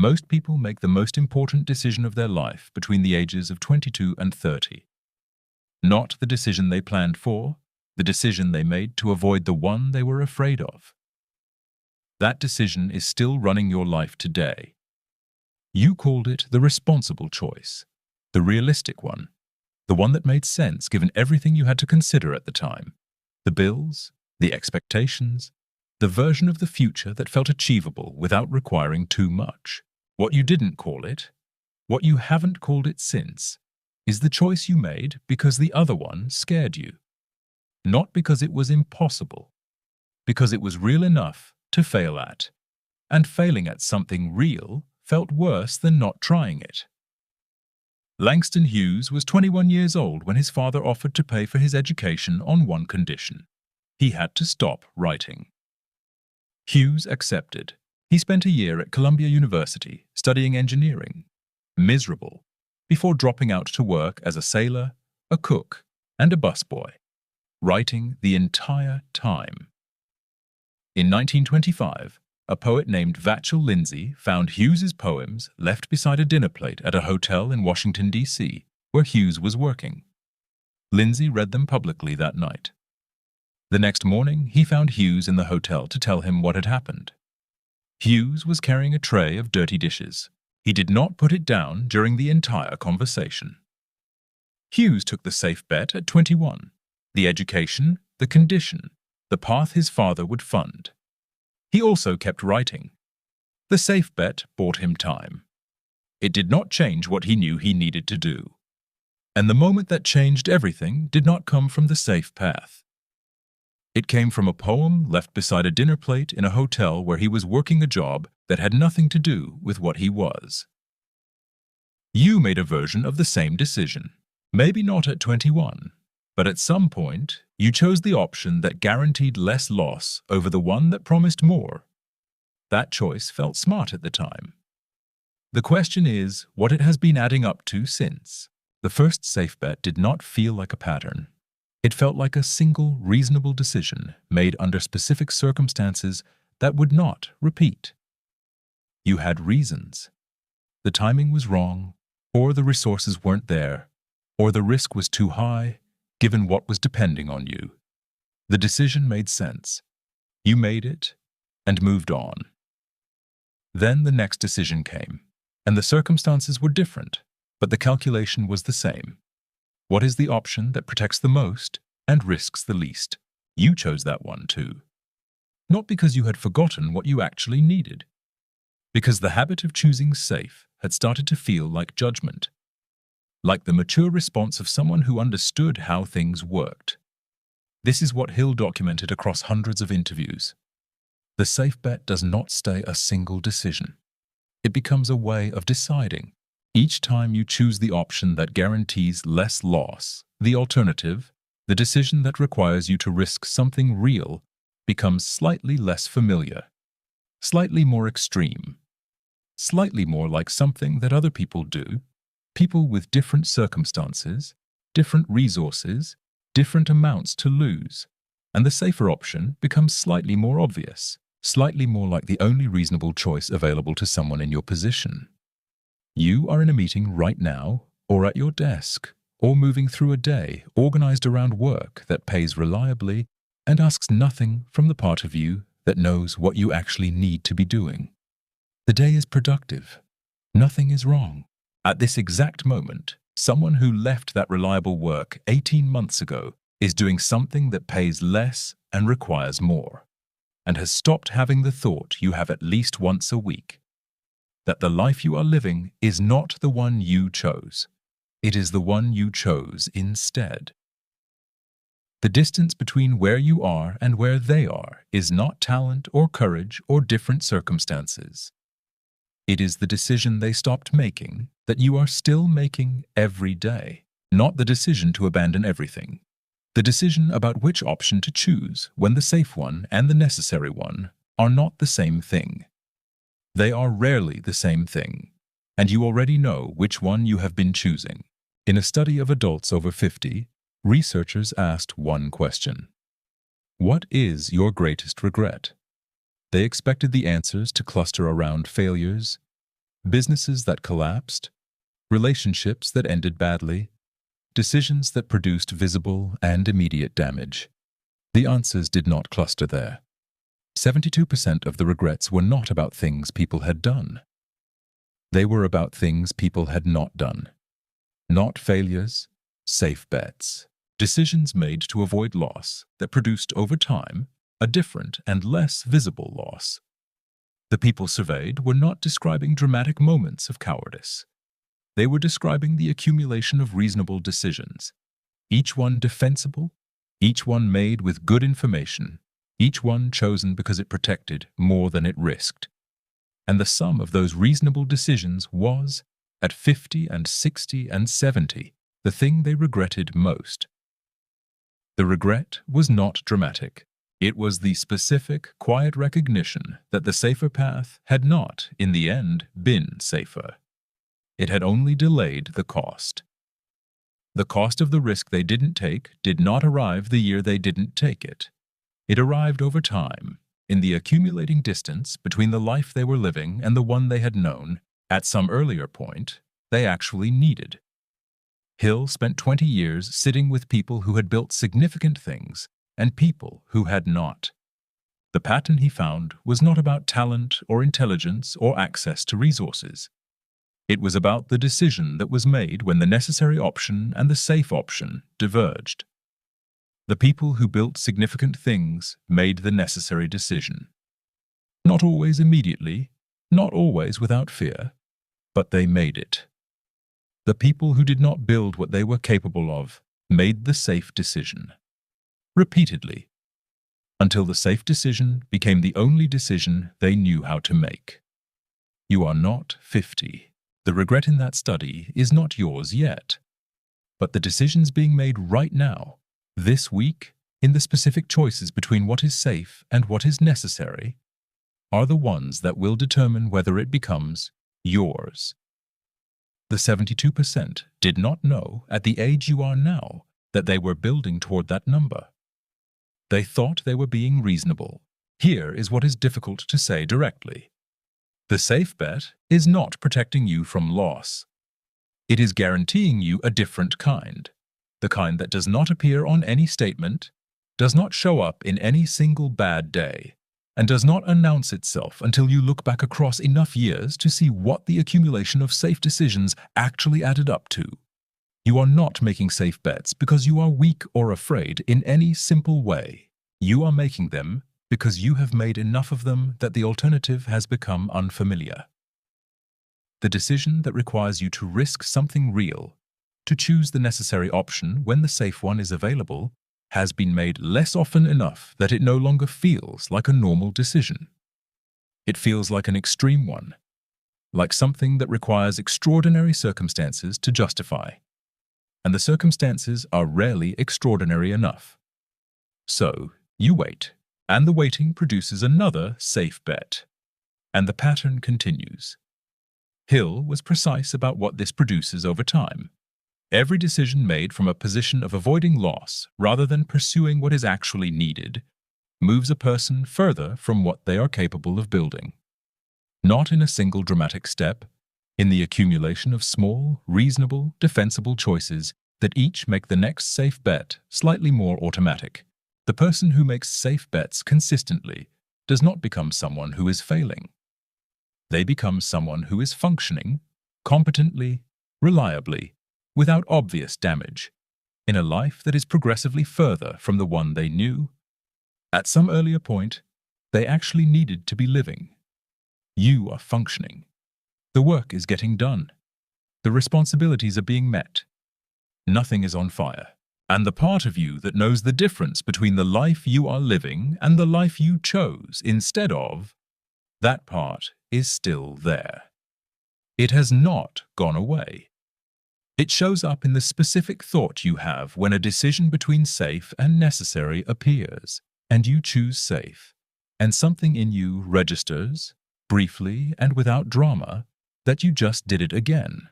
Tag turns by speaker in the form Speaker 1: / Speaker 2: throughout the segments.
Speaker 1: Most people make the most important decision of their life between the ages of 22 and 30. Not the decision they planned for, the decision they made to avoid the one they were afraid of. That decision is still running your life today. You called it the responsible choice, the realistic one, the one that made sense given everything you had to consider at the time. The bills, the expectations, the version of the future that felt achievable without requiring too much. What you didn't call it, what you haven't called it since, is the choice you made because the other one scared you. Not because it was impossible, because it was real enough to fail at. And failing at something real felt worse than not trying it. Langston Hughes was 21 years old when his father offered to pay for his education on one condition. He had to stop writing. Hughes accepted. He spent a year at Columbia University studying engineering, miserable, before dropping out to work as a sailor, a cook, and a busboy, writing the entire time. In 1925, a poet named Vachel Lindsay found Hughes's poems left beside a dinner plate at a hotel in Washington, D.C., where Hughes was working. Lindsay read them publicly that night. The next morning, he found Hughes in the hotel to tell him what had happened. Hughes was carrying a tray of dirty dishes. He did not put it down during the entire conversation. Hughes took the safe bet at 21. The education, the condition, the path his father would fund. He also kept writing. The safe bet bought him time. It did not change what he knew he needed to do. And the moment that changed everything did not come from the safe path. It came from a poem left beside a dinner plate in a hotel where he was working a job that had nothing to do with what he was. You made a version of the same decision. Maybe not at 21, but at some point, you chose the option that guaranteed less loss over the one that promised more. That choice felt smart at the time. The question is what it has been adding up to since. The first safe bet did not feel like a pattern. It felt like a single, reasonable decision made under specific circumstances that would not repeat. You had reasons. The timing was wrong, or the resources weren't there, or the risk was too high, given what was depending on you. The decision made sense. You made it and moved on. Then the next decision came, and the circumstances were different, but the calculation was the same. What is the option that protects the most and risks the least? You chose that one too. Not because you had forgotten what you actually needed. Because the habit of choosing safe had started to feel like judgment. Like the mature response of someone who understood how things worked. This is what Hill documented across hundreds of interviews. The safe bet does not stay a single decision. It becomes a way of deciding. Each time you choose the option that guarantees less loss, the alternative, the decision that requires you to risk something real, becomes slightly less familiar, slightly more extreme, slightly more like something that other people do, people with different circumstances, different resources, different amounts to lose, and the safer option becomes slightly more obvious, slightly more like the only reasonable choice available to someone in your position. You are in a meeting right now, or at your desk, or moving through a day organized around work that pays reliably and asks nothing from the part of you that knows what you actually need to be doing. The day is productive. Nothing is wrong. At this exact moment, someone who left that reliable work 18 months ago is doing something that pays less and requires more, and has stopped having the thought you have at least once a week, that the life you are living is not the one you chose. It is the one you chose instead. The distance between where you are and where they are is not talent or courage or different circumstances. It is the decision they stopped making that you are still making every day, not the decision to abandon everything. The decision about which option to choose when the safe one and the necessary one are not the same thing. They are rarely the same thing, and you already know which one you have been choosing. In a study of adults over 50, researchers asked one question. What is your greatest regret? They expected the answers to cluster around failures, Businesses that collapsed, relationships that ended badly, decisions that produced visible and immediate damage. The answers did not cluster there. 72% of the regrets were not about things people had done. They were about things people had not done. Not failures, safe bets. Decisions made to avoid loss that produced over time a different and less visible loss. The people surveyed were not describing dramatic moments of cowardice. They were describing the accumulation of reasonable decisions, each one defensible, each one made with good information, each one chosen because it protected more than it risked. And the sum of those reasonable decisions was, at 50 and 60 and 70, the thing they regretted most. The regret was not dramatic. It was the specific, quiet recognition that the safer path had not, in the end, been safer. It had only delayed the cost. The cost of the risk they didn't take did not arrive the year they didn't take it. It arrived over time, in the accumulating distance between the life they were living and the one they had known, at some earlier point, they actually needed. Hill spent 20 years sitting with people who had built significant things and people who had not. The pattern he found was not about talent or intelligence or access to resources. It was about the decision that was made when the necessary option and the safe option diverged. The people who built significant things made the necessary decision. Not always immediately, not always without fear, but they made it. The people who did not build what they were capable of made the safe decision. Repeatedly, until the safe decision became the only decision they knew how to make. You are not 50. The regret in that study is not yours yet. But the decisions being made right now, this week, in the specific choices between what is safe and what is necessary, are the ones that will determine whether it becomes yours. The 72% did not know at the age you are now that they were building toward that number. They thought they were being reasonable. Here is what is difficult to say directly. The safe bet is not protecting you from loss. It is guaranteeing you a different kind, the kind that does not appear on any statement, does not show up in any single bad day, and does not announce itself until you look back across enough years to see what the accumulation of safe decisions actually added up to. You are not making safe bets because you are weak or afraid in any simple way. You are making them because you have made enough of them that the alternative has become unfamiliar. The decision that requires you to risk something real, to choose the necessary option when the safe one is available, has been made less often enough that it no longer feels like a normal decision. It feels like an extreme one, like something that requires extraordinary circumstances to justify. And the circumstances are rarely extraordinary enough. So, you wait, and the waiting produces another safe bet. And the pattern continues. Hill was precise about what this produces over time. Every decision made from a position of avoiding loss rather than pursuing what is actually needed moves a person further from what they are capable of building. Not in a single dramatic step, in the accumulation of small, reasonable, defensible choices that each make the next safe bet slightly more automatic. The person who makes safe bets consistently does not become someone who is failing. They become someone who is functioning, competently, reliably, without obvious damage, in a life that is progressively further from the one they knew. At some earlier point, they actually needed to be living. You are functioning. The work is getting done. The responsibilities are being met. Nothing is on fire. And the part of you that knows the difference between the life you are living and the life you chose instead of, that part is still there. It has not gone away. It shows up in the specific thought you have when a decision between safe and necessary appears, and you choose safe, and something in you registers, briefly and without drama, that you just did it again.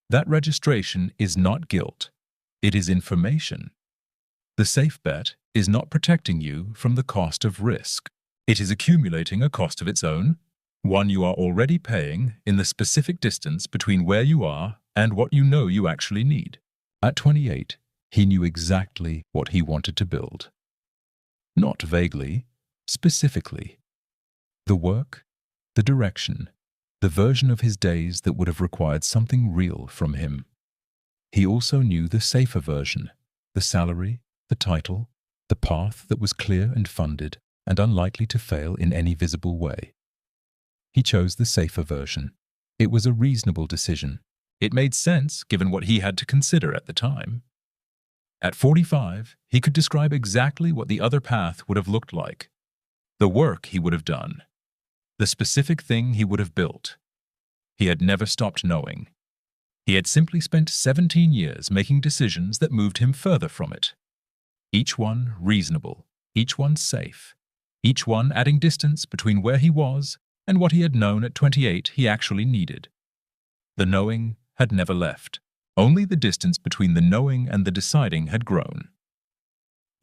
Speaker 1: That registration is not guilt. It is information. The safe bet is not protecting you from the cost of risk. It is accumulating a cost of its own, One you are already paying in the specific distance between where you are and what you know you actually need. At 28, he knew exactly what he wanted to build. Not vaguely, specifically. The work, the direction, the version of his days that would have required something real from him. He also knew the safer version, the salary, the title, the path that was clear and funded and unlikely to fail in any visible way. He chose the safer version. It was a reasonable decision. It made sense given what he had to consider at the time. At 45, he could describe exactly what the other path would have looked like, the work he would have done, the specific thing he would have built. He had never stopped knowing. He had simply spent 17 years making decisions that moved him further from it. Each one reasonable, each one safe, each one adding distance between where he was and what he had known at 28 he actually needed. The knowing had never left. Only the distance between the knowing and the deciding had grown.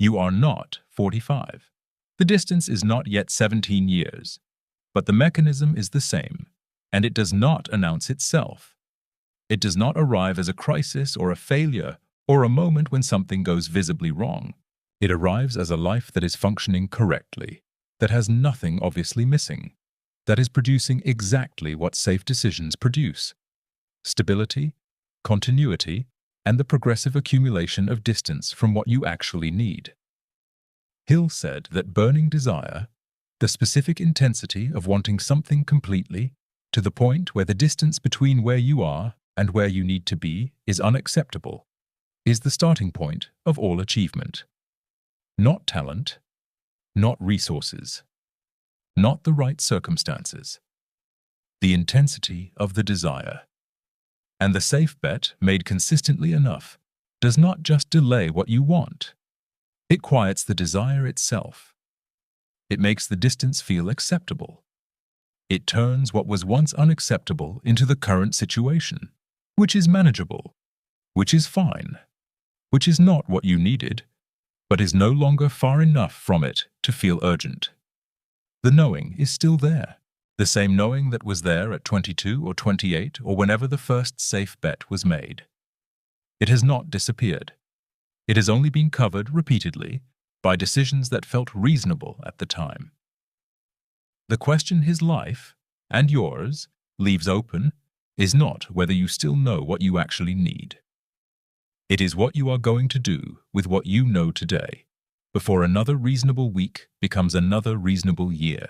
Speaker 1: You are not 45. The distance is not yet 17 years, but the mechanism is the same, and it does not announce itself. It does not arrive as a crisis or a failure or a moment when something goes visibly wrong. It arrives as a life that is functioning correctly, that has nothing obviously missing, that is producing exactly what safe decisions produce: stability, continuity, and the progressive accumulation of distance from what you actually need. Hill said that burning desire, the specific intensity of wanting something completely, to the point where the distance between where you are and where you need to be is unacceptable, is the starting point of all achievement. Not talent, not resources, not the right circumstances. The intensity of the desire. And the safe bet made consistently enough does not just delay what you want. It quiets the desire itself. It makes the distance feel acceptable. It turns what was once unacceptable into the current situation, which is manageable, which is fine, which is not what you needed, but is no longer far enough from it to feel urgent. The knowing is still there, the same knowing that was there at 22 or 28 or whenever the first safe bet was made. It has not disappeared. It has only been covered repeatedly by decisions that felt reasonable at the time. The question his life, and yours, leaves open is not whether you still know what you actually need. It is what you are going to do with what you know today, before another reasonable week becomes another reasonable year.